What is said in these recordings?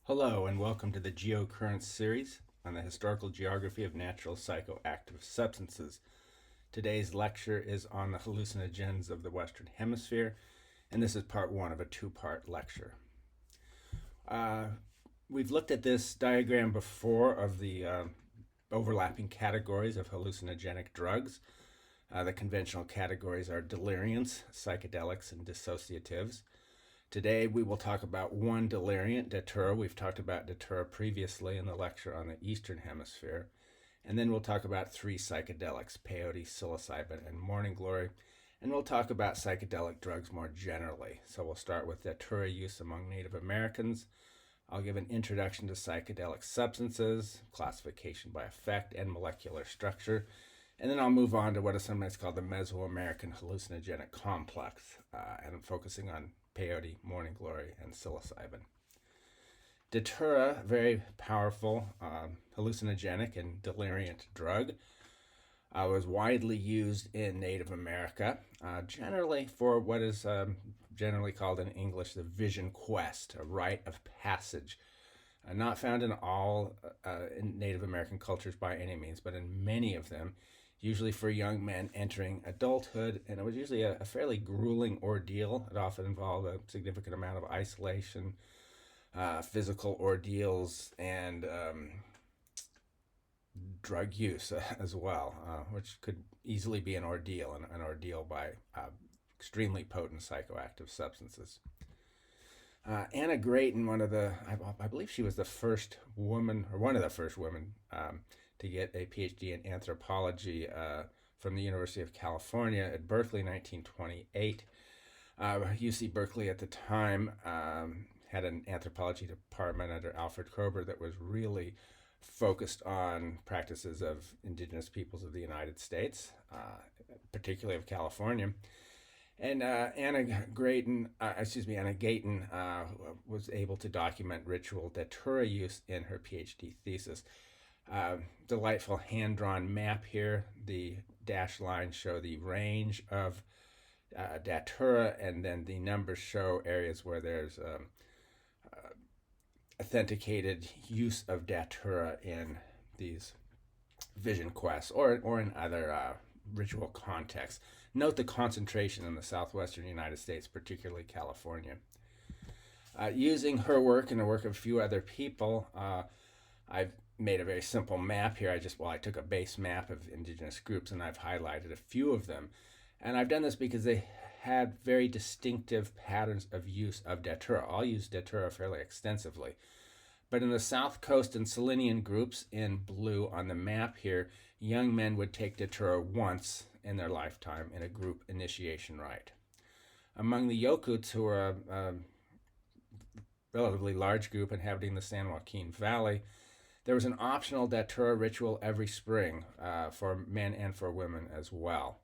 Hello and welcome to the Geocurrents series on the historical geography of natural psychoactive substances. Today's lecture is on the hallucinogens of the Western Hemisphere, and this is part one of a two-part lecture. We've looked at this diagram before of the overlapping categories of hallucinogenic drugs. The conventional categories are deliriants, psychedelics, and dissociatives. Today we will talk about one deliriant, datura. We've talked about datura previously in the lecture on the Eastern Hemisphere. And then we'll talk about three psychedelics, peyote, psilocybin, and morning glory. And we'll talk about psychedelic drugs more generally. So we'll start with datura use among Native Americans. I'll give an introduction to psychedelic substances, classification by effect, and molecular structure. And then I'll move on to what is sometimes called the Mesoamerican hallucinogenic complex, and I'm focusing on peyote, morning glory, and psilocybin. Datura, very powerful hallucinogenic and deliriant drug, was widely used in Native America, generally for what is generally called in English the vision quest, a rite of passage. Not found in all in Native American cultures by any means, but in many of them, usually for young men entering adulthood, and it was usually a fairly grueling ordeal. It often involved a significant amount of isolation, physical ordeals, and drug use as well, which could easily be an ordeal, an ordeal by extremely potent psychoactive substances. Anna Grayton, I believe she was the first woman, or one of the first women, to get a PhD in anthropology from the University of California at Berkeley in 1928. UC Berkeley at the time had an anthropology department under Alfred Kroeber that was really focused on practices of indigenous peoples of the United States, particularly of California. And Anna Gayton was able to document ritual datura use in her PhD thesis. Delightful hand-drawn map here. The dashed lines show the range of datura, and then the numbers show areas where there's authenticated use of datura in these vision quests or in other ritual contexts. Note the concentration in the southwestern United States, particularly California. Using her work and the work of a few other people, I've made a very simple map here. I took a base map of indigenous groups and I've highlighted a few of them. And I've done this because they had very distinctive patterns of use of datura. I'll use datura fairly extensively. But in the South Coast and Selenian groups in blue on the map here, young men would take datura once in their lifetime in a group initiation rite. Among the Yokuts, who are a relatively large group inhabiting the San Joaquin Valley, there was an optional datura ritual every spring for men and for women as well.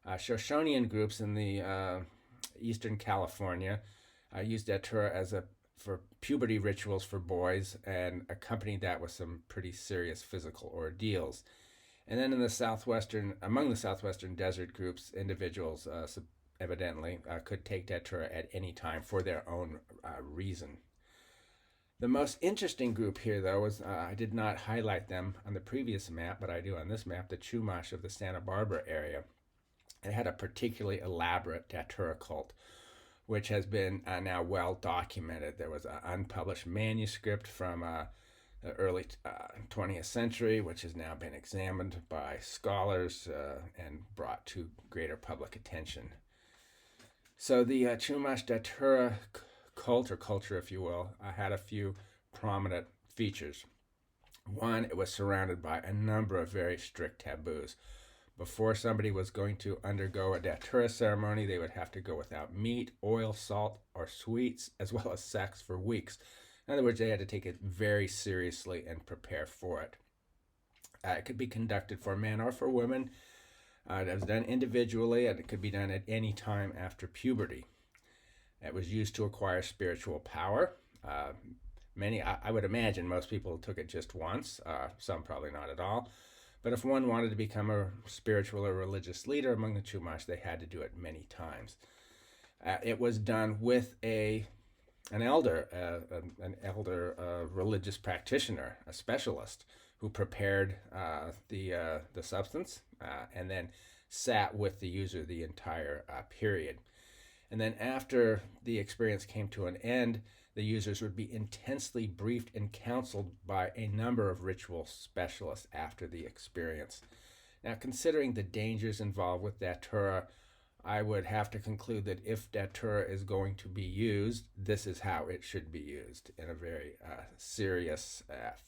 Shoshonean groups in the Eastern California used datura for puberty rituals for boys and accompanied that with some pretty serious physical ordeals. And then among the southwestern desert groups, individuals evidently could take datura at any time for their own reason. The most interesting group here, though, was I did not highlight them on the previous map, but I do on this map, the Chumash of the Santa Barbara area. It had a particularly elaborate datura cult, which has been now well documented. There was an unpublished manuscript from the early 20th century, which has now been examined by scholars and brought to greater public attention. So the Chumash datura cult, or culture, if you will, had a few prominent features. One, it was surrounded by a number of very strict taboos. Before somebody was going to undergo a datura ceremony, they would have to go without meat, oil, salt, or sweets, as well as sex for weeks. In other words, they had to take it very seriously and prepare for it. It could be conducted for men or for women. It was done individually, and it could be done at any time after puberty. It was used to acquire spiritual power. I would imagine most people took it just once, some probably not at all. But if one wanted to become a spiritual or religious leader among the Chumash, they had to do it many times. It was done with a an elder religious practitioner, a specialist who prepared the substance and then sat with the user the entire period. And then after the experience came to an end, the users would be intensely briefed and counseled by a number of ritual specialists after the experience. Now, considering the dangers involved with datura, I would have to conclude that if datura is going to be used, this is how it should be used, in a very serious,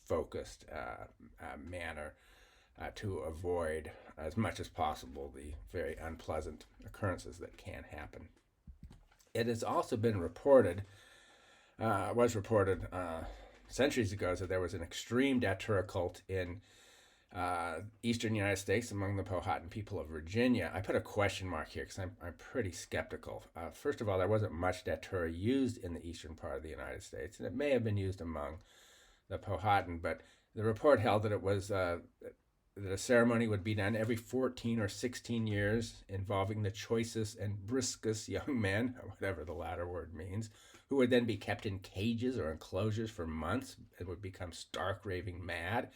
focused manner to avoid as much as possible the very unpleasant occurrences that can happen. It has also been reported, centuries ago, that there was an extreme datura cult in eastern United States among the Powhatan people of Virginia. I put a question mark here because I'm pretty skeptical. First of all, there wasn't much datura used in the eastern part of the United States, and it may have been used among the Powhatan, but the report held that it was that a ceremony would be done every 14 or 16 years involving the choicest and briskest young men, or whatever the latter word means, who would then be kept in cages or enclosures for months and would become stark raving mad.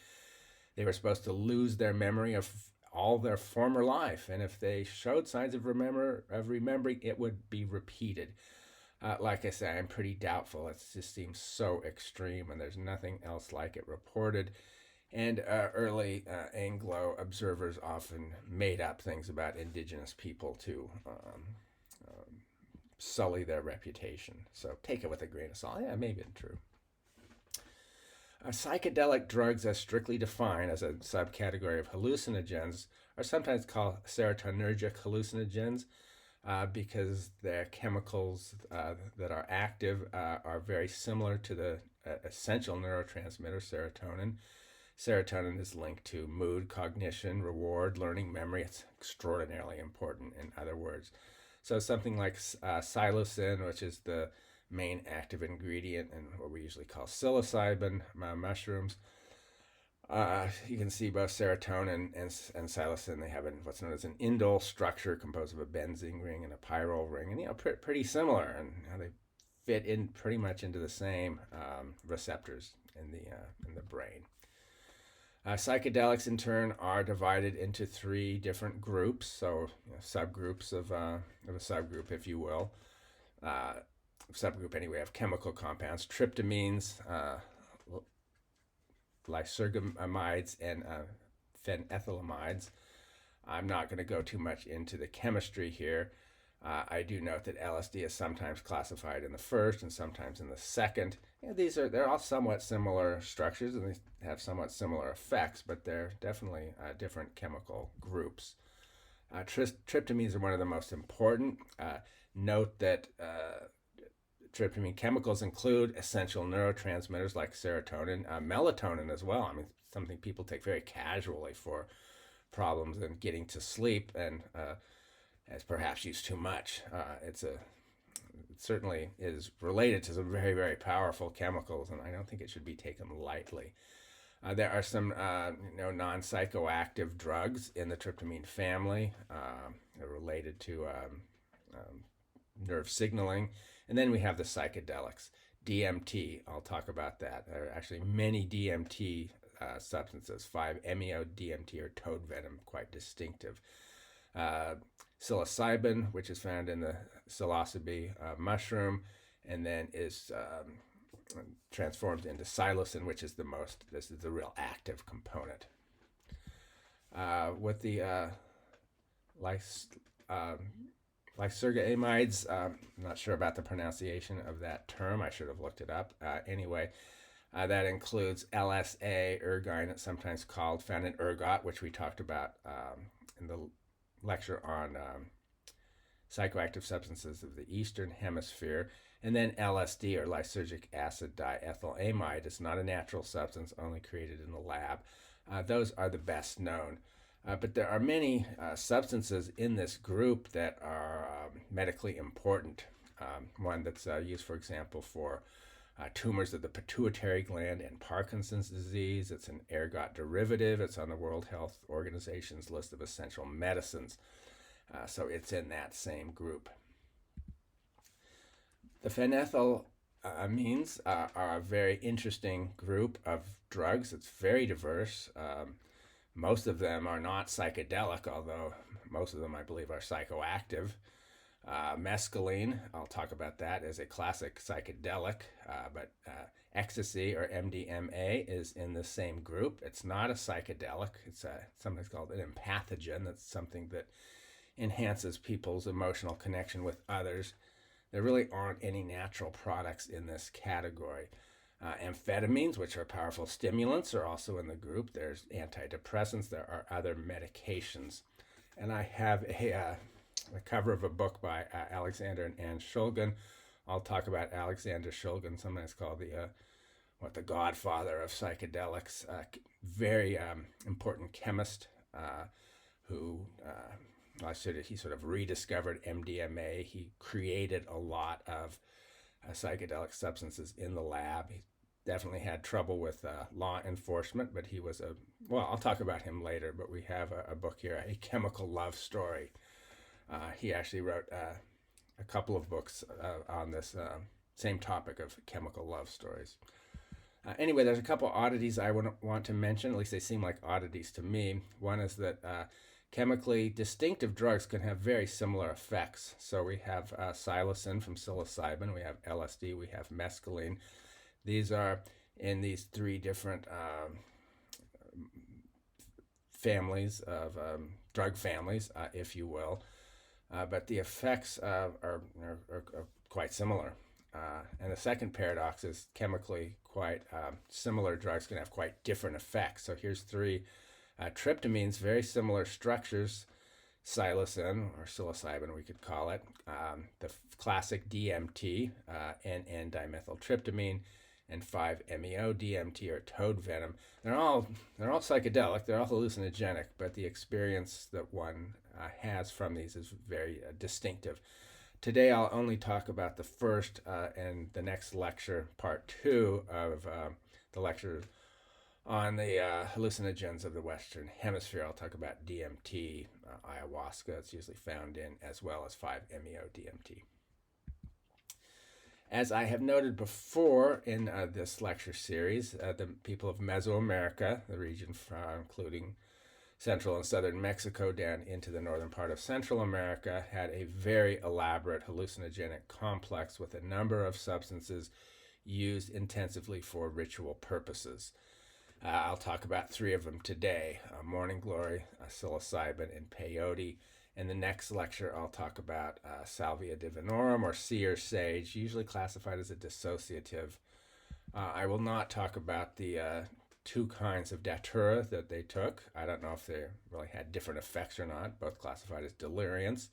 They were supposed to lose their memory of all their former life, and if they showed signs of remembering, it would be repeated. Like I said, I'm pretty doubtful. It just seems so extreme, and there's nothing else like it reported. And early Anglo observers often made up things about indigenous people to sully their reputation. So take it with a grain of salt. Yeah, maybe it's true. Psychedelic drugs, as strictly defined as a subcategory of hallucinogens, are sometimes called serotonergic hallucinogens because their chemicals that are active are very similar to the essential neurotransmitter serotonin. Serotonin is linked to mood, cognition, reward, learning, memory. It's extraordinarily important, in other words. So something like psilocin, which is the main active ingredient in what we usually call psilocybin mushrooms. You can see both serotonin and psilocin. They have what's known as an indole structure composed of a benzene ring and a pyrrole ring, and pretty similar, and they fit in pretty much into the same receptors in the brain. Psychedelics, in turn, are divided into three different groups, so subgroups of a subgroup, if you will. Subgroup anyway of chemical compounds: tryptamines, lysergamides, and phenethylamides. I'm not going to go too much into the chemistry here. I do note that LSD is sometimes classified in the first and sometimes in the second. They're all somewhat similar structures and they have somewhat similar effects, but they're definitely different chemical groups. Tryptamines are one of the most important. Note that tryptamine chemicals include essential neurotransmitters like serotonin, melatonin as well. I mean, something people take very casually for problems in getting to sleep, and as perhaps used too much. It certainly is related to some very, very powerful chemicals, and I don't think it should be taken lightly. There are some non-psychoactive drugs in the tryptamine family related to nerve signaling. And then we have the psychedelics. DMT, I'll talk about that. There are actually many DMT substances, 5-MeO-DMT or toad venom, quite distinctive. Psilocybin, which is found in the psilocybe mushroom, and then is transformed into psilocin, which is this is the real active component. With the lysergamides, I'm not sure about the pronunciation of that term. I should have looked it up. Anyway, that includes LSA, ergine, it's sometimes called, found in ergot, which we talked about in the lecture on psychoactive substances of the Eastern Hemisphere. And then LSD, or lysergic acid diethylamide, is not a natural substance, only created in the lab. Those are the best known. But there are many substances in this group that are medically important. One that's used, for example, for tumors of the pituitary gland and Parkinson's disease. It's an ergot derivative. It's on the World Health Organization's list of essential medicines. So it's in that same group. The Amines are a very interesting group of drugs. It's very diverse. Most of them are not psychedelic, although most of them, I believe, are psychoactive. Mescaline, I'll talk about that as a classic psychedelic, but ecstasy or MDMA is in the same group. It's not a psychedelic. It's something called an empathogen. That's something that enhances people's emotional connection with others. There really aren't any natural products in this category. Amphetamines, which are powerful stimulants, are also in the group. There's antidepressants. There are other medications. And I have a cover of a book by Alexander and Anne Shulgin. I'll talk about Alexander Shulgin, sometimes called the godfather of psychedelics. Very important chemist who he sort of rediscovered MDMA. He created a lot of psychedelic substances in the lab. He definitely had trouble with law enforcement, but he was I'll talk about him later, but we have a book here, A Chemical Love Story. He actually wrote a couple of books on this same topic of chemical love stories. Anyway, there's a couple oddities I want to mention. At least they seem like oddities to me. One is that chemically distinctive drugs can have very similar effects. So we have psilocin from psilocybin, we have LSD, we have mescaline. These are in these three different families of drug families, if you will. But the effects are quite similar. And the second paradox is chemically quite similar drugs can have quite different effects. So here's three tryptamines, very similar structures. Psilocin, or psilocybin we could call it, the classic DMT, N-dimethyltryptamine, and 5-MeO-DMT, or toad venom. They're all psychedelic, they're all hallucinogenic, but the experience that one has from these is very distinctive. Today I'll only talk about the first, and the next lecture, part 2 of the lecture on the hallucinogens of the Western Hemisphere. I'll talk about DMT, ayahuasca, it's usually found in, as well as 5-MeO-DMT. As I have noted before in this lecture series, the people of Mesoamerica, the region including central and southern Mexico down into the northern part of Central America, had a very elaborate hallucinogenic complex with a number of substances used intensively for ritual purposes. I'll talk about 3 of them today, morning glory, psilocybin, and peyote. In the next lecture, I'll talk about salvia divinorum, or seer sage, usually classified as a dissociative. I will not talk about the 2 kinds of datura that they took. I don't know if they really had different effects or not, both classified as deliriants.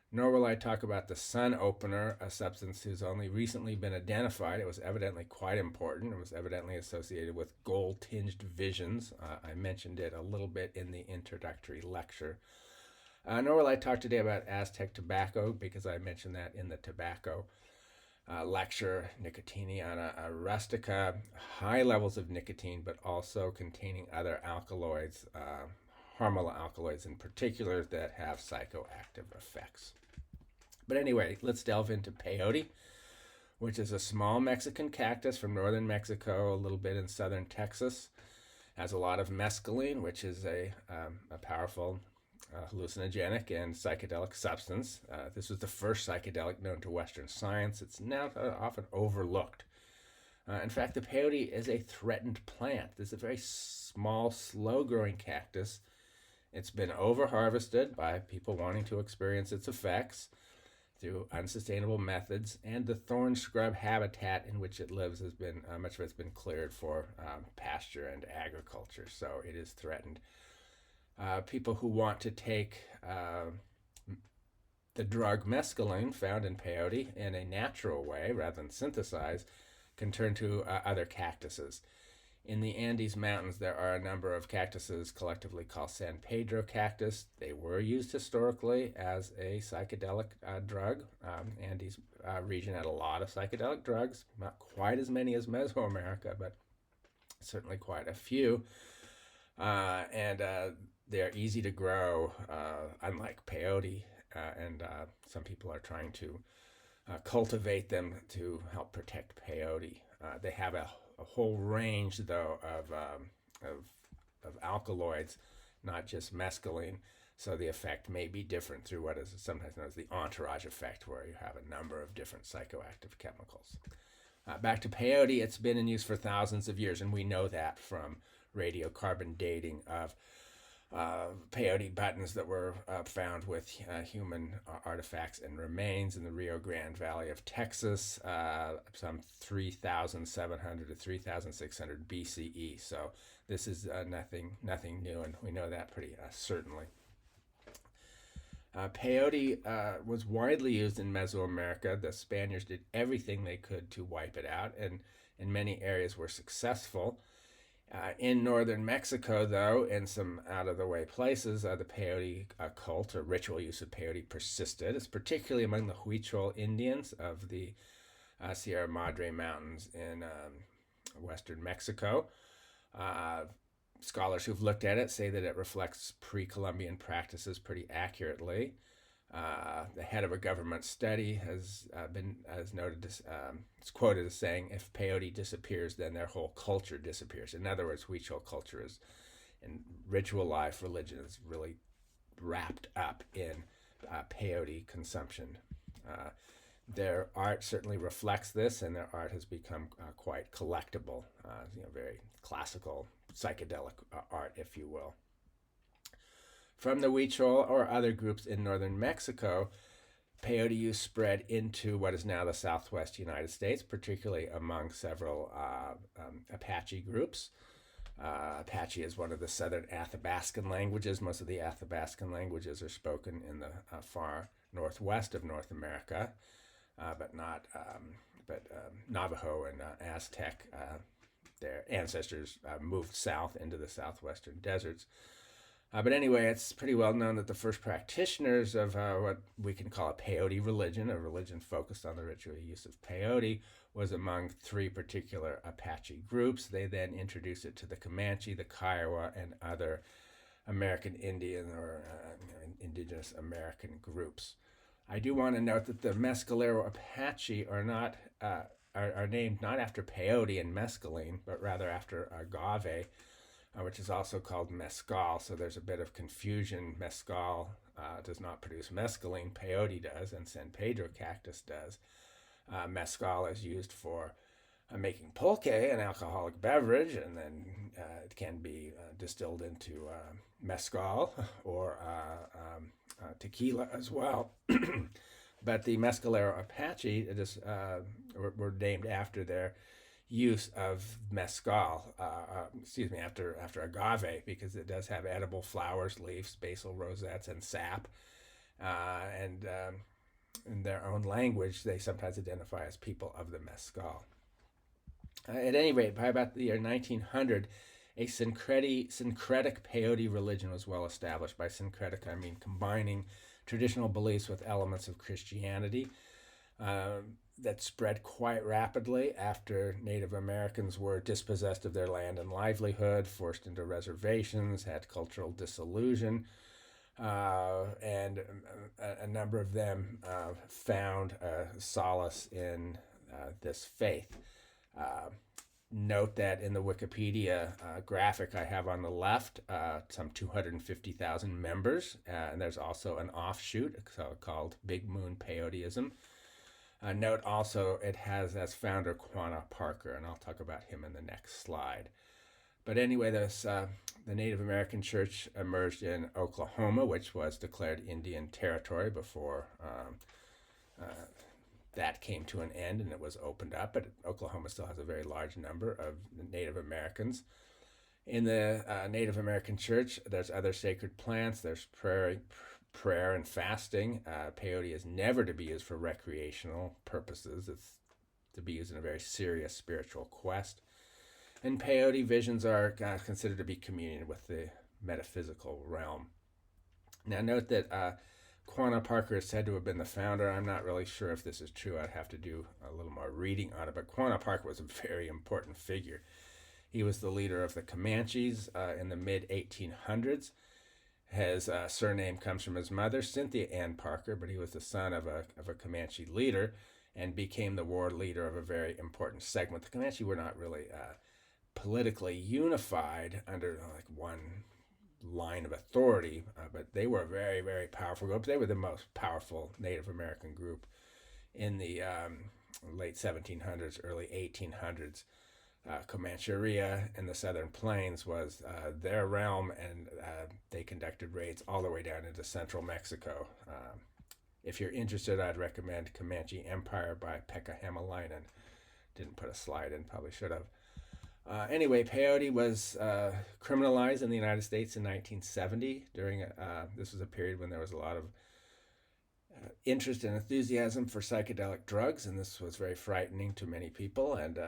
Nor will I talk about the sun opener, a substance who's only recently been identified. It was evidently quite important. It was evidently associated with gold-tinged visions. I mentioned it a little bit in the introductory lecture. Nor will I talk today about Aztec tobacco, because I mentioned that in the tobacco lecture, Nicotiana rustica, high levels of nicotine, but also containing other alkaloids, harmful alkaloids in particular, that have psychoactive effects. But anyway, let's delve into peyote, which is a small Mexican cactus from northern Mexico, a little bit in southern Texas. Has a lot of mescaline, which is a powerful hallucinogenic and psychedelic substance. This was the first psychedelic known to Western science. It's now often overlooked. In fact, the peyote is a threatened plant. This is a very small, slow-growing cactus. It's been over-harvested by people wanting to experience its effects through unsustainable methods, and the thorn scrub habitat in which it lives has been, much of it's been cleared for pasture and agriculture, so it is threatened. People who want to take the drug mescaline found in peyote in a natural way rather than synthesize can turn to other cactuses. In the Andes Mountains, there are a number of cactuses collectively called San Pedro cactus. They were used historically as a psychedelic drug. Andes region had a lot of psychedelic drugs, not quite as many as Mesoamerica, but certainly quite a few. And they're easy to grow, unlike peyote, and some people are trying to cultivate them to help protect peyote. They have a whole range, though, of alkaloids, not just mescaline. So the effect may be different through what is sometimes known as the entourage effect, where you have a number of different psychoactive chemicals. Back to peyote, it's been in use for thousands of years, and we know that from radiocarbon dating of peyote buttons that were found with human artifacts and remains in the Rio Grande Valley of Texas, some 3,700 to 3,600 BCE. So this is nothing new, and we know that pretty certainly. Peyote was widely used in Mesoamerica. The Spaniards did everything they could to wipe it out, and in many areas were successful. In northern Mexico, though, in some out-of-the-way places, the peyote cult or ritual use of peyote persisted. It's particularly among the Huichol Indians of the Sierra Madre Mountains in western Mexico. Scholars who've looked at it say that it reflects pre-Columbian practices pretty accurately. The head of a government study has noted this. It's quoted as saying, "If peyote disappears, then their whole culture disappears." In other words, Huichol culture is, in ritual life, religion is really wrapped up in peyote consumption. Their art certainly reflects this, and their art has become quite collectible. Very classical, psychedelic art, if you will. From the Huichol or other groups in northern Mexico, peyote use spread into what is now the southwest United States, particularly among several Apache groups. Apache is one of the southern Athabascan languages. Most of the Athabascan languages are spoken in the far northwest of North America, but Navajo and Aztec, their ancestors moved south into the southwestern deserts. But anyway, it's pretty well known that the first practitioners of what we can call a peyote religion, a religion focused on the ritual use of peyote, was among three particular Apache groups. They then introduced it to the Comanche, the Kiowa, and other American Indian or indigenous American groups. I do want to note that the Mescalero Apache are named not after peyote and mescaline, but rather after agave, which is also called mescal. So there's a bit of confusion. Mescal does not produce mescaline. Peyote does, and San Pedro cactus does. Mescal is used for making pulque, an alcoholic beverage, and then it can be distilled into mezcal or tequila as well. But the Mescalero Apache were named after their use of mezcal, after agave, because it does have edible flowers, leaves, basal rosettes, and sap. And in their own language, they sometimes identify as people of the mezcal. At any rate, by about the year 1900, a syncretic peyote religion was well established. By syncretic, I mean combining traditional beliefs with elements of Christianity. That spread quite rapidly after Native Americans were dispossessed of their land and livelihood, forced into reservations, had cultural disillusion, and a number of them found solace in this faith. Note that in the Wikipedia graphic I have on the left, some 250,000 members, and there's also an offshoot called Big Moon Peyoteism. Note also it has as founder Quanah Parker, and I'll talk about him in the next slide. But anyway, the Native American church emerged in Oklahoma, which was declared Indian territory before that came to an end and it was opened up. But Oklahoma still has a very large number of Native Americans. In the Native American church, there's other sacred plants. There's prayer and fasting. Peyote is never to be used for recreational purposes. It's to be used in a very serious spiritual quest. And peyote visions are considered to be communion with the metaphysical realm. Now note that Quanah Parker is said to have been the founder. I'm not really sure if this is true. I'd have to do a little more reading on it. But Quanah Parker was a very important figure. He was the leader of the Comanches in the mid-1800s. His surname comes from his mother, Cynthia Ann Parker, but he was the son of a Comanche leader. and became the war leader of a very important segment. The Comanche were not really politically unified under like one line of authority, but they were a very, very powerful group. They were the most powerful Native American group in the late 1700s, early 1800s. Comancheria in the Southern Plains was their realm, and they conducted raids all the way down into central Mexico. If you're interested, I'd recommend Comanche Empire by Pekka Hämäläinen. Didn't put a slide in, probably should have. Anyway, peyote was criminalized in the United States in 1970. This was a period when there was a lot of interest and enthusiasm for psychedelic drugs, and this was very frightening to many people, and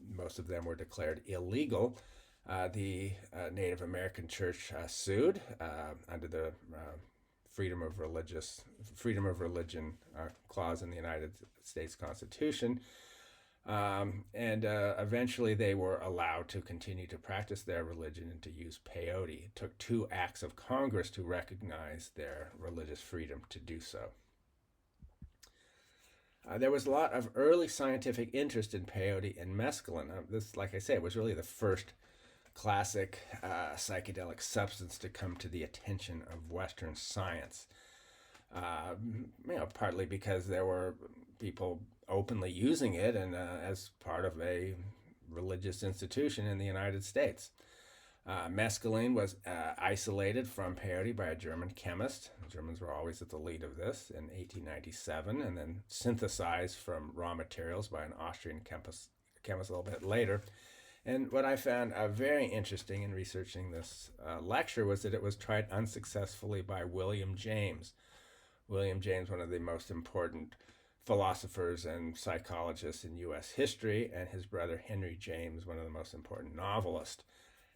most of them were declared illegal. The Native American Church sued under the freedom of religion clause in the United States Constitution, and eventually they were allowed to continue to practice their religion and to use peyote. It took 2 acts of Congress to recognize their religious freedom to do so. There was a lot of early scientific interest in peyote and mescaline. This, like I say, was really the first classic psychedelic substance to come to the attention of Western science. Partly because there were people openly using it and as part of a religious institution in the United States. Mescaline was isolated from peyote by a German chemist. The Germans were always at the lead of this in 1897, and then synthesized from raw materials by an Austrian chemist a little bit later. And what I found very interesting in researching this lecture was that it was tried unsuccessfully by William James. William James, one of the most important philosophers and psychologists in U.S. history, and his brother Henry James, one of the most important novelists.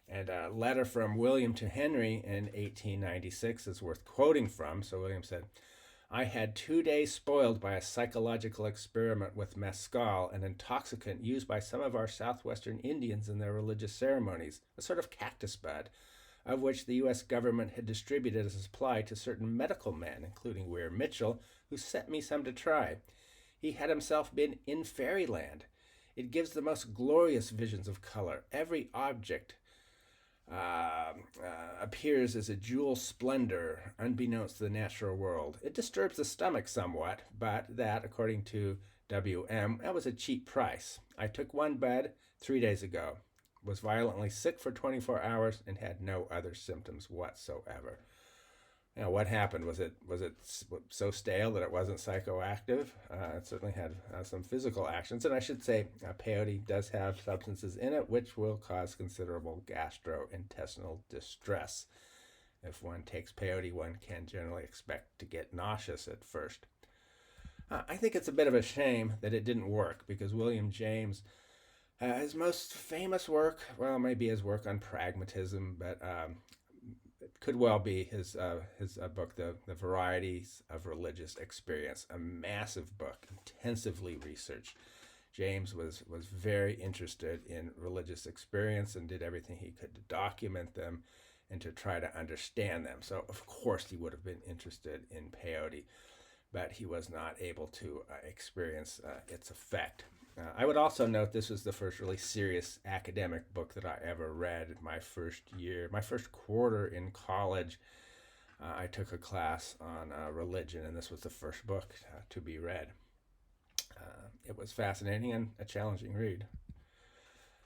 And a letter from William to Henry in 1896 is worth quoting from. So William said, "I had 2 days spoiled by a psychological experiment with mescal, an intoxicant used by some of our southwestern Indians in their religious ceremonies, a sort of cactus bud, of which the U.S. government had distributed as a supply to certain medical men, including Weir Mitchell, who sent me some to try. He had himself been in fairyland. It gives the most glorious visions of color. Every object appears as a jewel splendor, unbeknownst to the natural world. It disturbs the stomach somewhat, but that, according to W.M., that was a cheap price. I took 1 bud 3 days ago, was violently sick for 24 hours, and had no other symptoms whatsoever." What happened? Was it so stale that it wasn't psychoactive? It certainly had some physical actions. And I should say, peyote does have substances in it which will cause considerable gastrointestinal distress. If one takes peyote, one can generally expect to get nauseous at first. I think it's a bit of a shame that it didn't work, because William James, his most famous work, well, maybe his work on pragmatism, but it could well be his book, The Varieties of Religious Experience, a massive book, intensively researched. James was very interested in religious experience and did everything he could to document them and to try to understand them. So, of course, he would have been interested in peyote, but he was not able to experience its effect. I would also note this was the first really serious academic book that I ever read. My first quarter in college, I took a class on religion, and this was the first book to be read. It was fascinating and a challenging read.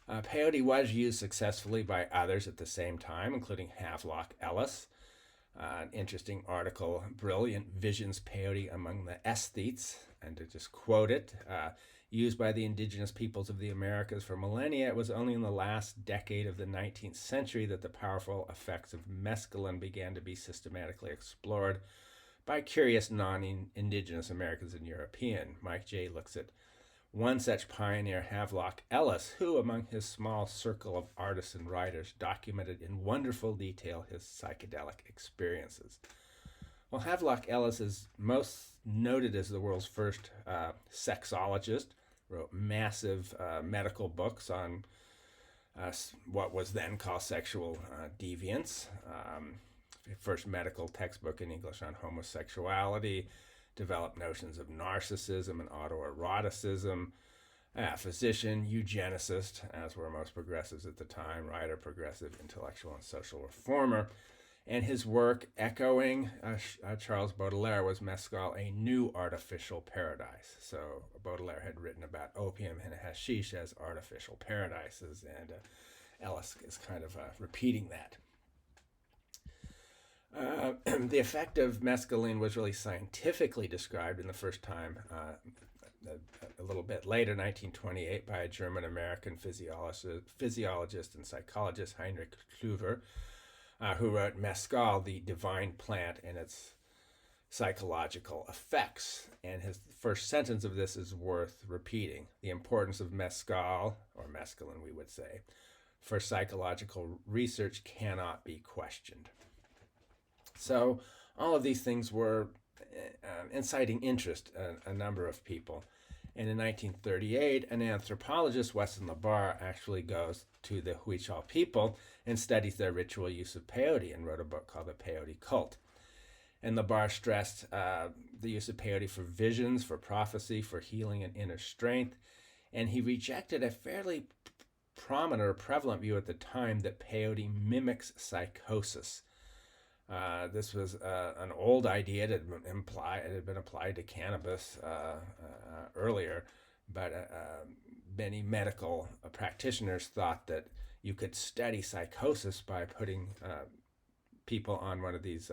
Peyote was used successfully by others at the same time, including Havelock Ellis. An interesting article, "Brilliant Visions Peyote Among the Aesthetes," and to just quote it, used by the indigenous peoples of the Americas for millennia, it was only in the last decade of the 19th century that the powerful effects of mescaline began to be systematically explored by curious non-indigenous Americans and European. Mike J. looks at one such pioneer, Havelock Ellis, who, among his small circle of artists and writers, documented in wonderful detail his psychedelic experiences. Well, Havelock Ellis is most noted as the world's first sexologist, wrote massive medical books on what was then called sexual deviance. First medical textbook in English on homosexuality, developed notions of narcissism and autoeroticism. Physician, eugenicist, as were most progressives at the time, writer, progressive, intellectual, and social reformer. And his work, echoing Charles Baudelaire, was Mescal a new artificial paradise. So Baudelaire had written about opium and hashish as artificial paradises, and Ellis is kind of repeating that. The effect of mescaline was really scientifically described in the first time a little bit later, 1928, by a German-American physiologist and psychologist, Heinrich Klüver, who wrote Mescal, the Divine Plant and its Psychological Effects. And his first sentence of this is worth repeating. The importance of mescal, or mescaline we would say, for psychological research cannot be questioned. So all of these things were inciting interest a number of people. And in 1938, an anthropologist, Weston LaBarre, actually goes to the Huichol people and studies their ritual use of peyote and wrote a book called The Peyote Cult. And LaBarre stressed the use of peyote for visions, for prophecy, for healing and inner strength. And he rejected a fairly prominent or prevalent view at the time that peyote mimics psychosis. This was an old idea that had been applied to cannabis earlier, but many medical practitioners thought that you could study psychosis by putting people on one of these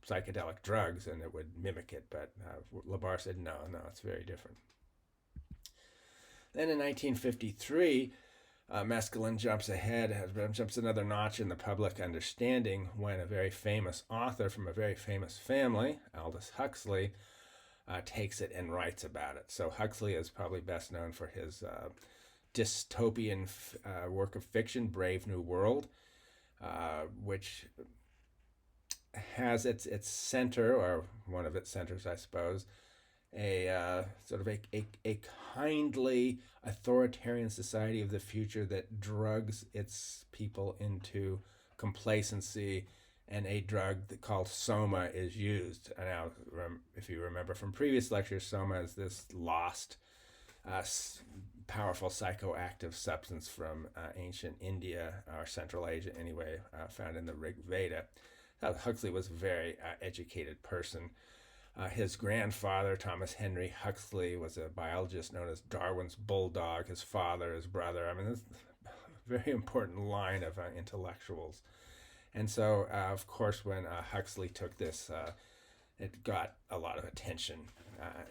psychedelic drugs and it would mimic it. But LaBarre said, no, it's very different. Then in 1953, mescaline jumps another notch in the public understanding when a very famous author from a very famous family, Aldous Huxley, takes it and writes about it. So Huxley is probably best known for his dystopian work of fiction, Brave New World, which has its center, or one of its centers, I suppose, a sort of a kindly authoritarian society of the future that drugs its people into complacency, and a drug called soma is used. Now, if you remember from previous lectures, soma is this lost, powerful psychoactive substance from ancient India, or Central Asia anyway, found in the Rig Veda. Huxley was a very educated person. His grandfather, Thomas Henry Huxley, was a biologist known as Darwin's bulldog. His father, his brother. I mean, this is a very important line of intellectuals. And so, of course, when Huxley took this, it got a lot of attention.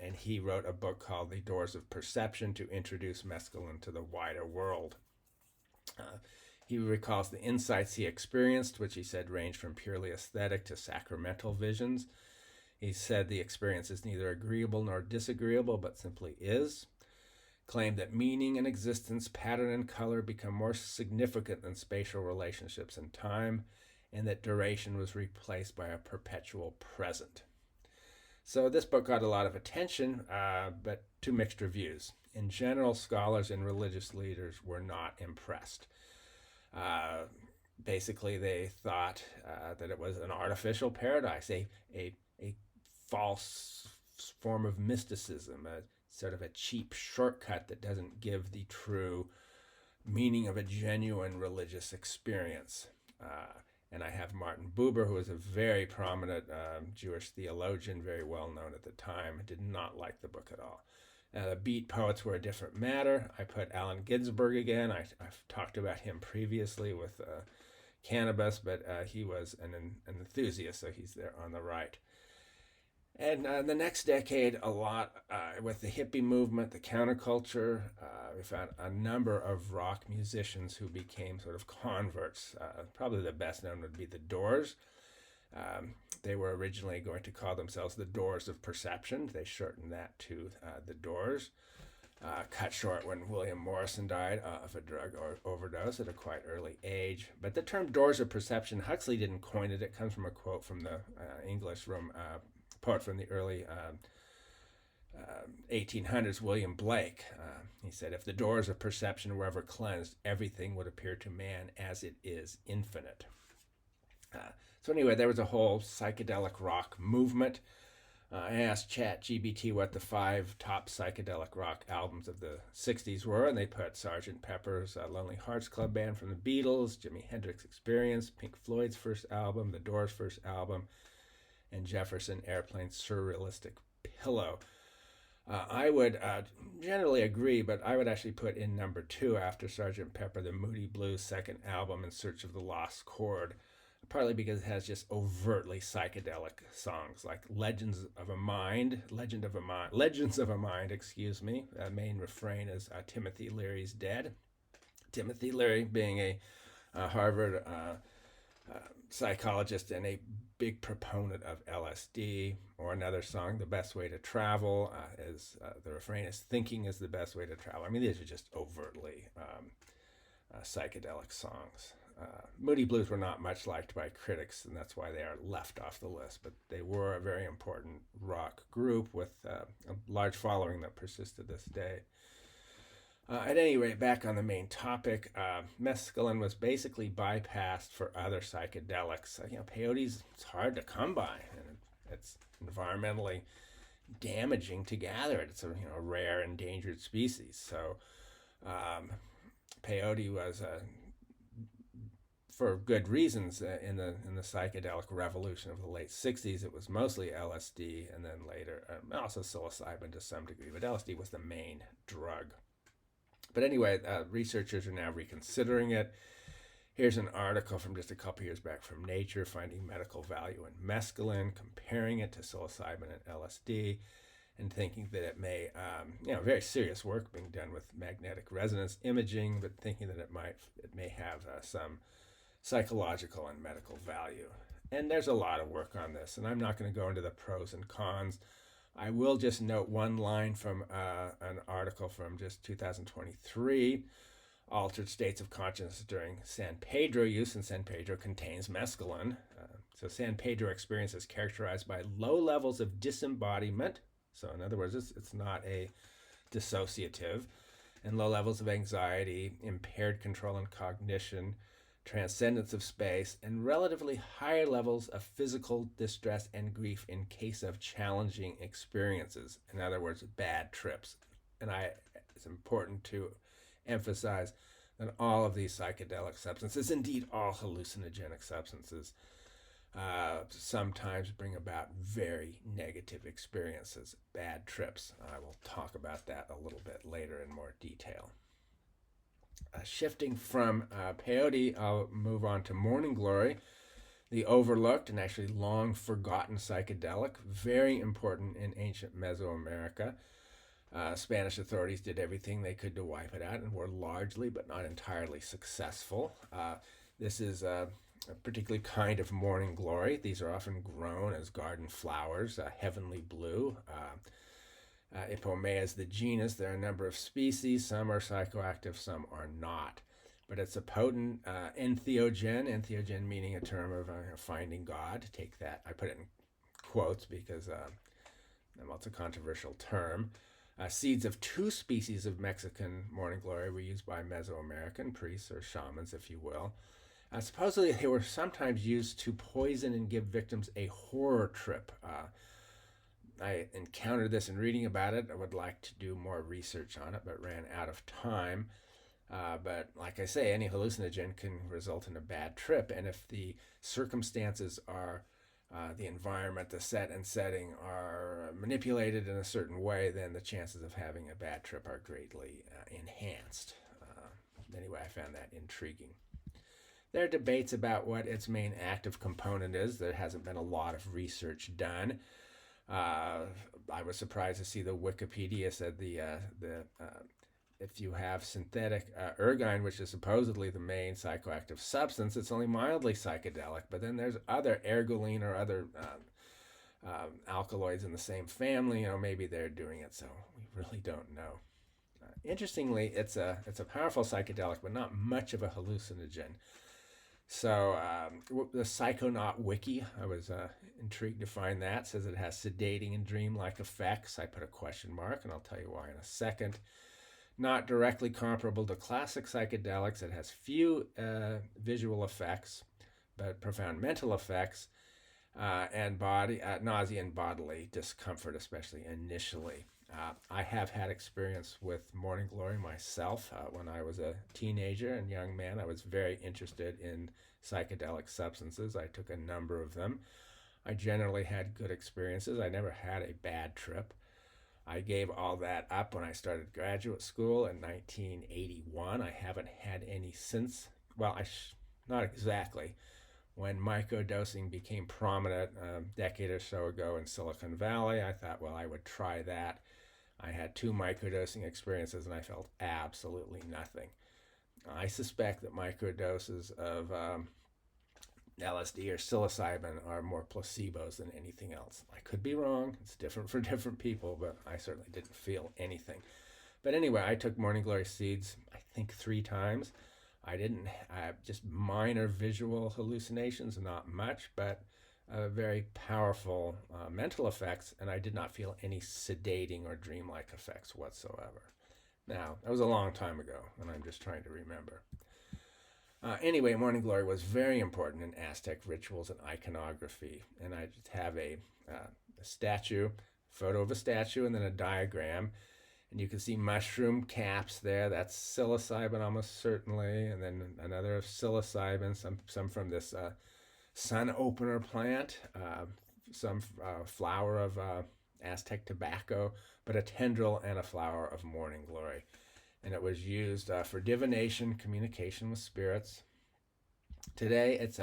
And he wrote a book called The Doors of Perception to introduce mescaline to the wider world. He recalls the insights he experienced, which he said ranged from purely aesthetic to sacramental visions. He said the experience is neither agreeable nor disagreeable, but simply is. Claimed that meaning and existence, pattern and color become more significant than spatial relationships and time, and that duration was replaced by a perpetual present. So this book got a lot of attention, but two mixed reviews. In general, scholars and religious leaders were not impressed. Basically, they thought that it was an artificial paradise, a false form of mysticism, a sort of a cheap shortcut that doesn't give the true meaning of a genuine religious experience. And I have Martin Buber, who was a very prominent Jewish theologian, very well known at the time, did not like the book at all. The beat poets were a different matter. I put Allen Ginsberg again. I've talked about him previously with cannabis, but he was an enthusiast, so he's there on the right. And the next decade, a lot with the hippie movement, the counterculture, we found a number of rock musicians who became sort of converts. Probably the best known would be the Doors. They were originally going to call themselves the Doors of Perception. They shortened that to the Doors. Cut short when William Morrison died of a drug overdose at a quite early age. But the term Doors of Perception, Huxley didn't coin it. It comes from a quote from the English poet from the early 1800s, William Blake. He said, if the doors of perception were ever cleansed, everything would appear to man as it is infinite. So anyway, there was a whole psychedelic rock movement. I asked ChatGPT what the 5 top psychedelic rock albums of the 60s were, and they put Sgt. Pepper's Lonely Hearts Club Band from the Beatles, Jimi Hendrix Experience, Pink Floyd's first album, The Doors' first album, and Jefferson Airplane's Surrealistic Pillow. I would generally agree, but I would actually put in number 2 after Sgt. Pepper, the Moody Blues' second album, In Search of the Lost Chord, partly because it has just overtly psychedelic songs like Legends of a Mind, excuse me. Main refrain is Timothy Leary's dead. Timothy Leary being a Harvard psychologist and a big proponent of LSD. Or another song, The Best Way to Travel, the refrain is thinking is the best way to travel. I mean, these are just overtly psychedelic songs. Moody Blues were not much liked by critics, and that's why they are left off the list, but they were a very important rock group with a large following that persists to this day. At any rate, back on the main topic, mescaline was basically bypassed for other psychedelics. Peyote's it's hard to come by, and it's environmentally damaging to gather it. It's a rare endangered species. So peyote was for good reasons in the psychedelic revolution of the late 60s. It was mostly LSD, and then later also psilocybin to some degree, but LSD was the main drug. But anyway, researchers are now reconsidering it. Here's an article from just a couple years back from Nature, finding medical value in mescaline, comparing it to psilocybin and LSD, and thinking that it may, very serious work being done with magnetic resonance imaging, but thinking that it may have some psychological and medical value. And there's a lot of work on this, and I'm not going to go into the pros and cons. I will just note one line from an article from just 2023, Altered States of Consciousness During San Pedro Use, and San Pedro contains mescaline. So San Pedro experience is characterized by low levels of disembodiment. So in other words, it's not a dissociative, and low levels of anxiety, impaired control and cognition, transcendence of space, and relatively higher levels of physical distress and grief in case of challenging experiences. In other words, bad trips. And it's important to emphasize that all of these psychedelic substances, indeed all hallucinogenic substances, sometimes bring about very negative experiences, bad trips. I will talk about that a little bit later in more detail. Shifting from peyote, I'll move on to morning glory, the overlooked and actually long forgotten psychedelic, very important in ancient Mesoamerica. Spanish authorities did everything they could to wipe it out and were largely, but not entirely, successful. This is a particular kind of morning glory. These are often grown as garden flowers, heavenly blue. Ipomea is the genus. There are a number of species. Some are psychoactive, some are not. But it's a potent entheogen meaning a term of finding God. Take that. I put it in quotes because it's a controversial term. Seeds of 2 species of Mexican morning glory were used by Mesoamerican priests or shamans, if you will. Supposedly, they were sometimes used to poison and give victims a horror trip. I encountered this in reading about it. I would like to do more research on it, but ran out of time. But like I say, any hallucinogen can result in a bad trip. And if the circumstances are, the environment, the set and setting are manipulated in a certain way, then the chances of having a bad trip are greatly enhanced. Anyway, I found that intriguing. There are debates about what its main active component is. There hasn't been a lot of research done. I was surprised to see the Wikipedia said if you have synthetic ergine, which is supposedly the main psychoactive substance, it's only mildly psychedelic. But then there's other ergoline or other alkaloids in the same family. Maybe they're doing it, so we really don't know. Interestingly, it's a powerful psychedelic, but not much of a hallucinogen. So the Psychonaut Wiki, I was intrigued to find that, says it has sedating and dreamlike effects. I put a question mark, and I'll tell you why in a second. Not directly comparable to classic psychedelics. It has few visual effects, but profound mental effects. and body nausea and bodily discomfort, especially initially. I have had experience with morning glory myself. When I was a teenager and young man, I was very interested in psychedelic substances. I took a number of them. I generally had good experiences. I never had a bad trip. I gave all that up when I started graduate school in 1981. I haven't had any since. Well, not exactly. When microdosing became prominent a decade or so ago in Silicon Valley, I thought, well, I would try that. I had 2 microdosing experiences and I felt absolutely nothing. I suspect that microdoses of LSD or psilocybin are more placebos than anything else. I could be wrong. It's different for different people, but I certainly didn't feel anything. But anyway, I took morning glory seeds, I think 3 times. I didn't have just minor visual hallucinations, not much, but very powerful mental effects, and I did not feel any sedating or dreamlike effects whatsoever. Now, that was a long time ago, and I'm just trying to remember. Anyway, morning glory was very important in Aztec rituals and iconography, and I just have a statue, photo of a statue, and then a diagram. And you can see mushroom caps there. That's psilocybin almost certainly. And then another of psilocybin, some from this sun opener plant, some flower of Aztec tobacco, but a tendril and a flower of morning glory. And it was used for divination, communication with spirits. Today, it's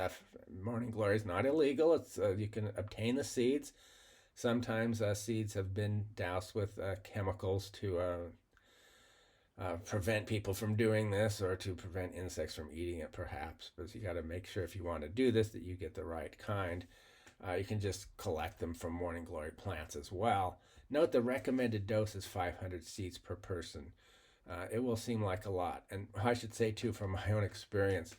morning glory is not illegal. It's you can obtain the seeds. Sometimes seeds have been doused with chemicals to prevent people from doing this or to prevent insects from eating it, perhaps. But you got to make sure if you want to do this that you get the right kind. You can just collect them from morning glory plants as well. Note the recommended dose is 500 seeds per person. It will seem like a lot. And I should say, too, from my own experience,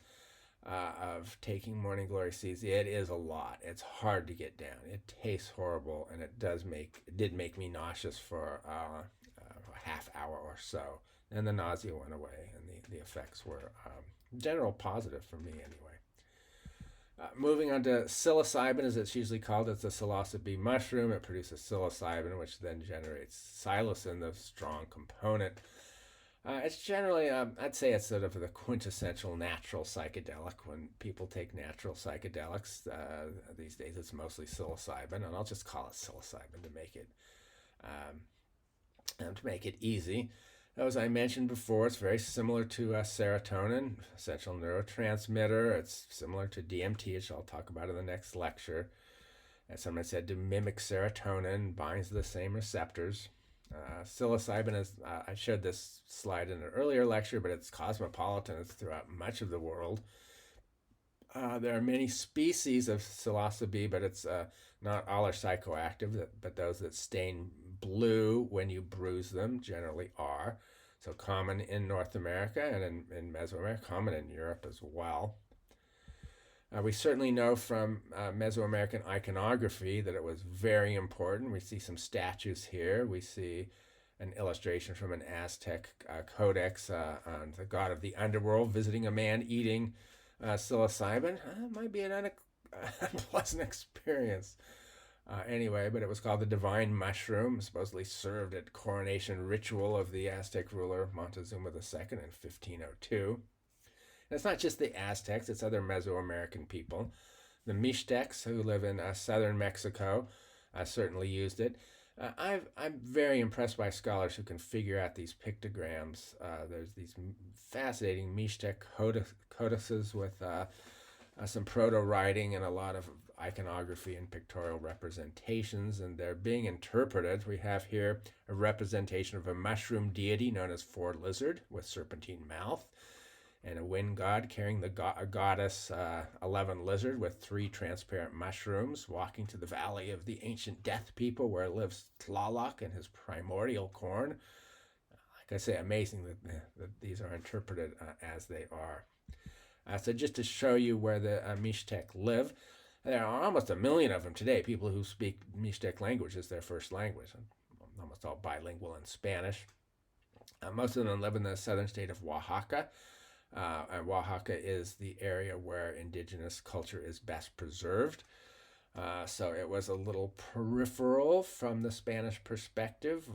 of taking morning glory seeds, it is a lot. It's hard to get down. It tastes horrible, and it did make me nauseous for a half hour or so. And the nausea went away, and the effects were general positive for me anyway. Moving on to psilocybin, as it's usually called, it's a psilocybe mushroom. It produces psilocybin, which then generates psilocin, the strong component. It's generally, I'd say it's sort of the quintessential natural psychedelic. When people take natural psychedelics, these days it's mostly psilocybin, and I'll just call it psilocybin to make it easy. As I mentioned before, it's very similar to serotonin, essential neurotransmitter. It's similar to DMT, which I'll talk about in the next lecture. As someone said, to mimic serotonin, binds the same receptors. Psilocybin is, I showed this slide in an earlier lecture, but it's cosmopolitan. It's throughout much of the world. There are many species of psilocybe, but it's not all are psychoactive, but those that stain blue when you bruise them generally are. So common in North America and in Mesoamerica, common in Europe as well. We certainly know from Mesoamerican iconography that it was very important. We see some statues here. We see an illustration from an Aztec codex on the god of the underworld visiting a man eating psilocybin. It might be an unpleasant experience. Anyway, but it was called the divine mushroom, supposedly served at coronation ritual of the Aztec ruler Montezuma II in 1502. And it's not just the Aztecs, it's other Mesoamerican people. The Mixtecs, who live in southern Mexico, certainly used it. I'm very impressed by scholars who can figure out these pictograms. There's these fascinating Mixtec codices with some proto-writing and a lot of iconography and pictorial representations, and they're being interpreted. We have here a representation of a mushroom deity known as Four Lizard with serpentine mouth, and a wind god carrying the goddess 11 Lizard with 3 transparent mushrooms walking to the valley of the ancient death people where lives Tlaloc and his primordial corn. Like I say, amazing that these are interpreted as they are. So just to show you where the Mixtec live, there are almost 1 million of them today, people who speak Mixtec language as their first language, almost all bilingual in Spanish. Most of them live in the southern state of Oaxaca. And Oaxaca is the area where indigenous culture is best preserved. So it was a little peripheral from the Spanish perspective,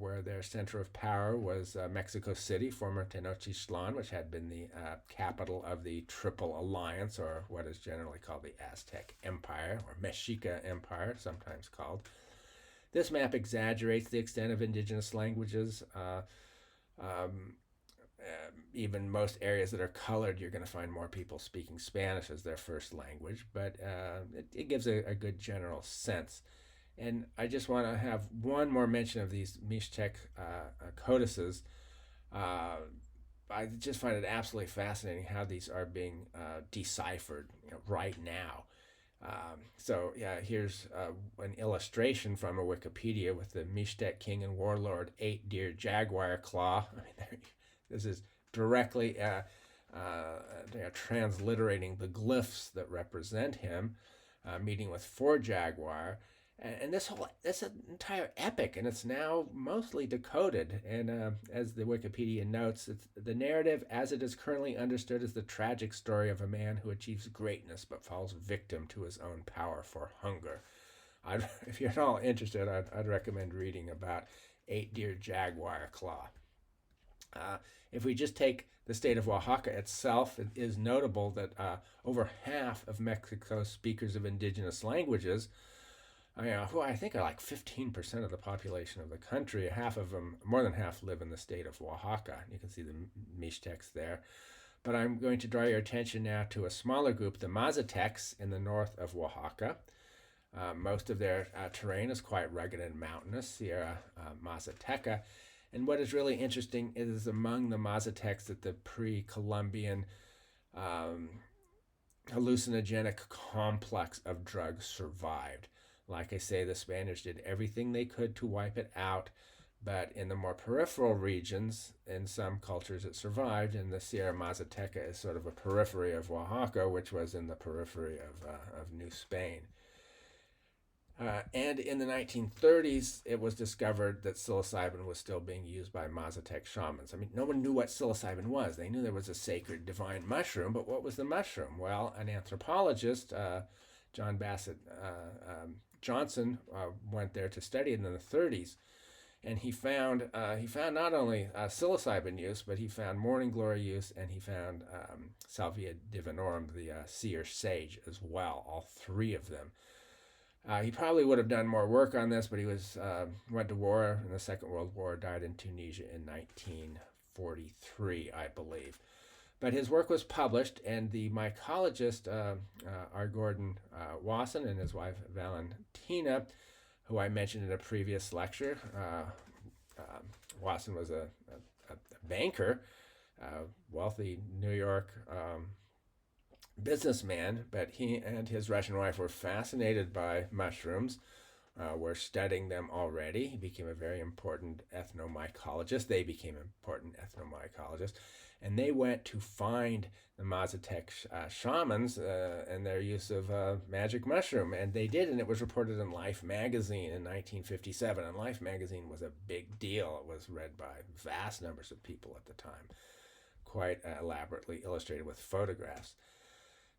where their center of power was Mexico City, former Tenochtitlan, which had been the capital of the Triple Alliance, or what is generally called the Aztec Empire, or Mexica Empire, sometimes called. This map exaggerates the extent of indigenous languages. Um, Even most areas that are colored, you're going to find more people speaking Spanish as their first language, but it gives a good general sense. And I just want to have one more mention of these Mixtec codices. I just find it absolutely fascinating how these are being deciphered, right now. So yeah, here's an illustration from a Wikipedia with the Mixtec king and warlord 8-deer jaguar claw. I mean, this is directly transliterating the glyphs that represent him, meeting with 4 jaguar, and this entire epic, and it's now mostly decoded. And as the Wikipedia notes, the narrative, as it is currently understood, is the tragic story of a man who achieves greatness but falls victim to his own power for hunger. If you're at all interested, I'd recommend reading about 8-deer jaguar claw. If we just take the state of Oaxaca itself, it is notable that over half of Mexico's speakers of indigenous languages, who I think are like 15% of the population of the country, half of them, more than half, live in the state of Oaxaca. You can see the Mixtecs there. But I'm going to draw your attention now to a smaller group, the Mazatecs, in the north of Oaxaca. Most of their terrain is quite rugged and mountainous, Sierra Mazateca. And what is really interesting is among the Mazatecs that the pre-Columbian hallucinogenic complex of drugs survived. Like I say, the Spaniards did everything they could to wipe it out, but in the more peripheral regions, in some cultures it survived, and the Sierra Mazateca is sort of a periphery of Oaxaca, which was in the periphery of New Spain. And in the 1930s, it was discovered that psilocybin was still being used by Mazatec shamans. I mean, no one knew what psilocybin was. They knew there was a sacred divine mushroom, but what was the mushroom? Well, an anthropologist, John Bassett Johnson, went there to study it in the 30s, and he found not only psilocybin use, but he found morning glory use, and he found Salvia divinorum, the seer sage, as well. All 3 of them. He probably would have done more work on this, but he went to war in the Second World War, died in Tunisia in 1943, I believe. But his work was published, and the mycologist R. Gordon Wasson and his wife Valentina, who I mentioned in a previous lecture, Wasson was a banker, wealthy New York businessman, but he and his Russian wife were fascinated by mushrooms, were studying them already. He became a very important ethnomycologist. They became important ethnomycologists, and they went to find the Mazatec shamans and their use of magic mushroom, and they did, and it was reported in Life magazine in 1957, and Life magazine was a big deal. It was read by vast numbers of people at the time, quite elaborately illustrated with photographs.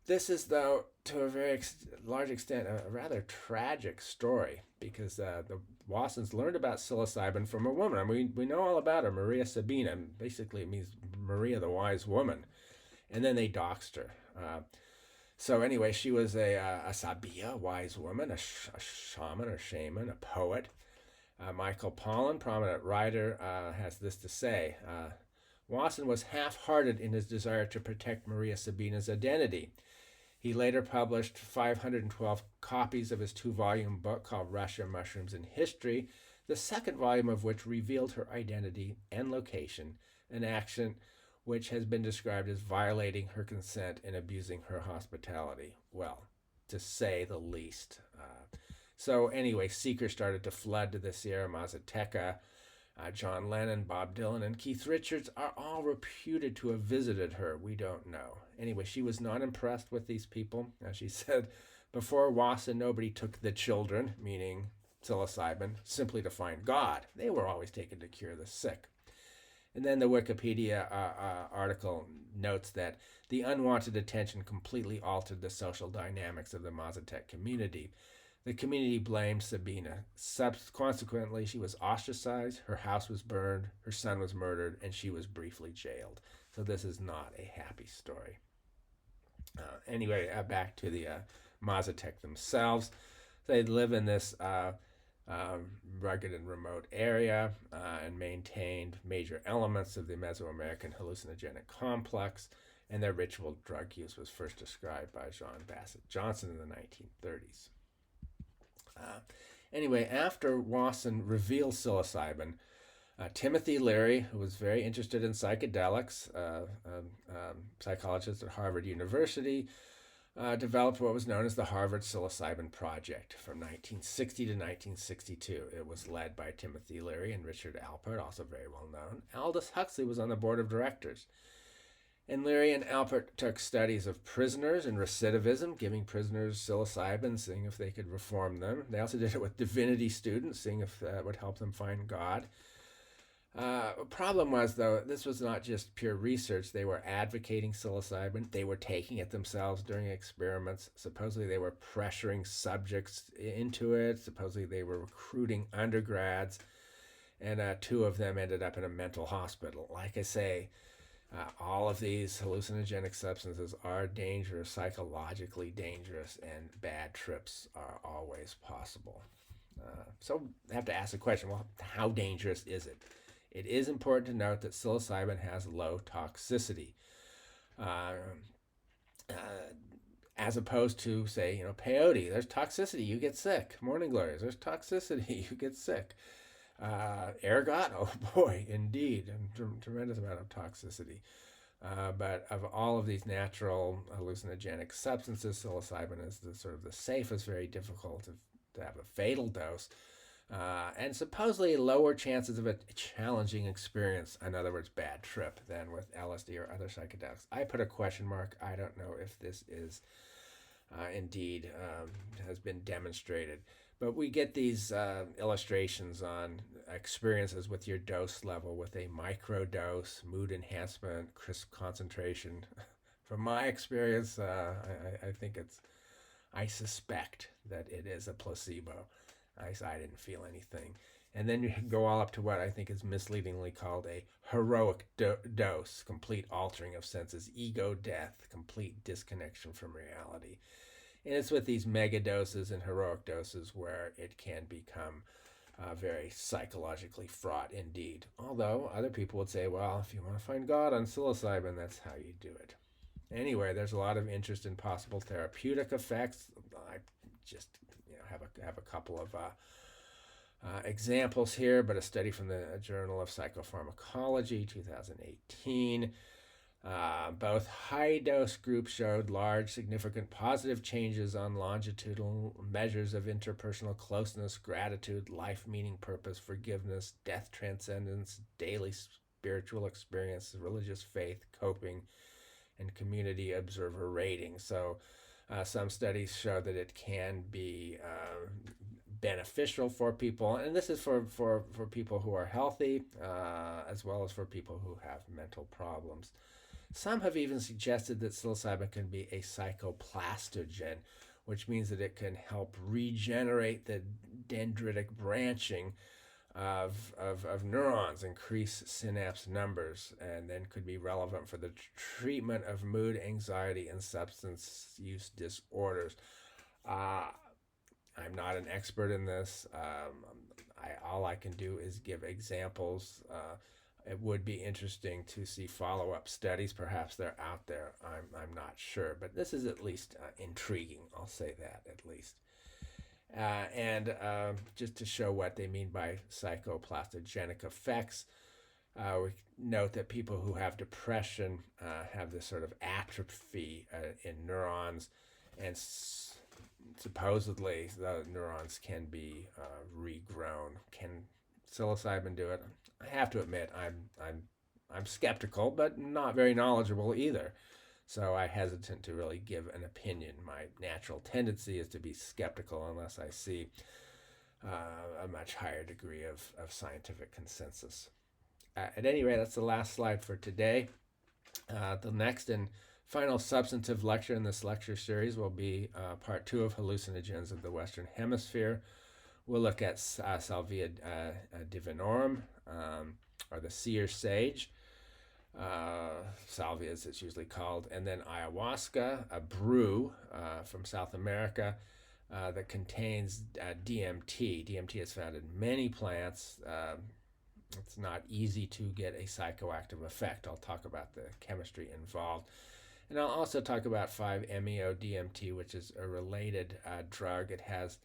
This is, though, to a very large extent, a rather tragic story, because the Wassons learned about psilocybin from a woman. I mean, we know all about her, Maria Sabina. Basically, it means Maria the Wise Woman. And then they doxed her. So anyway, she was a Sabia, wise woman, a shaman or shaman, a poet. Michael Pollan, prominent writer, has this to say. Wasson was half-hearted in his desire to protect Maria Sabina's identity. He later published 512 copies of his 2-volume book called Russia, Mushrooms, and History, the second volume of which revealed her identity and location, an action which has been described as violating her consent and abusing her hospitality. Well, to say the least. So anyway, seekers started to flood to the Sierra Mazateca. John Lennon, Bob Dylan, and Keith Richards are all reputed to have visited her. We don't know. Anyway, she was not impressed with these people. As she said, before Wasson, nobody took the children, meaning psilocybin, simply to find God. They were always taken to cure the sick. And then the Wikipedia article notes that the unwanted attention completely altered the social dynamics of the Mazatec community. The community blamed Sabina. Consequently, she was ostracized, her house was burned, her son was murdered, and she was briefly jailed. So this is not a happy story. Anyway, back to the Mazatec themselves. They live in this rugged and remote area and maintained major elements of the Mesoamerican hallucinogenic complex, and their ritual drug use was first described by John Bassett Johnson in the 1930s. Anyway, after Wasson revealed psilocybin, Timothy Leary, who was very interested in psychedelics, psychologist at Harvard University, developed what was known as the Harvard Psilocybin Project from 1960 to 1962. It was led by Timothy Leary and Richard Alpert, also very well known. Aldous Huxley was on the board of directors. And Leary and Alpert took studies of prisoners and recidivism, giving prisoners psilocybin, seeing if they could reform them. They also did it with divinity students, seeing if that would help them find God. Problem was, though, this was not just pure research. They were advocating psilocybin. They were taking it themselves during experiments. Supposedly they were pressuring subjects into it. Supposedly they were recruiting undergrads. And 2 of them ended up in a mental hospital. Like I say, all of these hallucinogenic substances are dangerous, psychologically dangerous, and bad trips are always possible. So I have to ask the question, well, how dangerous is it? It is important to note that psilocybin has low toxicity, as opposed to, say, peyote. There's toxicity, you get sick. Morning glories, there's toxicity, you get sick. Ergot, oh boy, indeed, a tremendous amount of toxicity. But of all of these natural hallucinogenic substances, psilocybin is the safest, very difficult to have a fatal dose. And supposedly lower chances of a challenging experience, in other words, bad trip, than with LSD or other psychedelics. I put a question mark. I don't know if this is indeed has been demonstrated. But we get these illustrations on experiences with your dose level with a microdose, mood enhancement, crisp concentration. From my experience, I think I suspect that it is a placebo. I didn't feel anything. And then you go all up to what I think is misleadingly called a heroic dose, complete altering of senses, ego death, complete disconnection from reality. And it's with these mega doses and heroic doses where it can become very psychologically fraught indeed. Although other people would say, well, if you want to find God on psilocybin, that's how you do it. Anyway, there's a lot of interest in possible therapeutic effects. I just have a couple of examples here, but a study from the Journal of Psychopharmacology, 2018. Both high-dose groups showed large, significant positive changes on longitudinal measures of interpersonal closeness, gratitude, life meaning, purpose, forgiveness, death transcendence, daily spiritual experience, religious faith, coping, and community observer rating. So some studies show that it can be beneficial for people, and this is for people who are healthy as well as for people who have mental problems. Some have even suggested that psilocybin can be a psychoplastogen, which means that it can help regenerate the dendritic branching of neurons, increase synapse numbers, and then could be relevant for the treatment of mood, anxiety, and substance use disorders. I'm not an expert in this. All I can do is give examples. It would be interesting to see follow-up studies. Perhaps they're out there. I'm not sure, but this is at least intriguing. I'll say that at least. And just to show what they mean by psychoplastogenic effects, we note that people who have depression have this sort of atrophy in neurons, and supposedly the neurons can be regrown. Can psilocybin do it? I have to admit, I'm skeptical, but not very knowledgeable either. So I'm hesitant to really give an opinion. My natural tendency is to be skeptical unless I see a much higher degree of scientific consensus. At any rate, that's the last slide for today. The next and final substantive lecture in this lecture series will be part 2 of Hallucinogens of the Western Hemisphere. We'll look at Salvia divinorum, or the seer sage. Salvia, as it's usually called, and then ayahuasca, a brew from South America that contains DMT. DMT is found in many plants. It's not easy to get a psychoactive effect. I'll talk about the chemistry involved. And I'll also talk about 5-MeO-DMT, which is a related drug. It has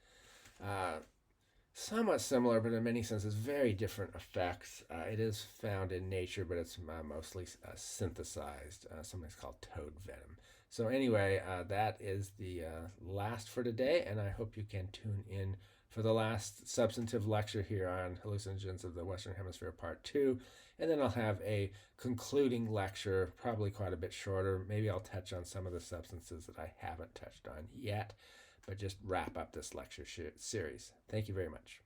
somewhat similar, but in many senses very different effects. It is found in nature, but it's mostly synthesized. Something's called toad venom. So anyway, that is the last for today, and I hope you can tune in for the last substantive lecture here on Hallucinogens of the Western Hemisphere Part 2. And then I'll have a concluding lecture, probably quite a bit shorter. Maybe I'll touch on some of the substances that I haven't touched on yet, but just wrap up this lecture series. Thank you very much.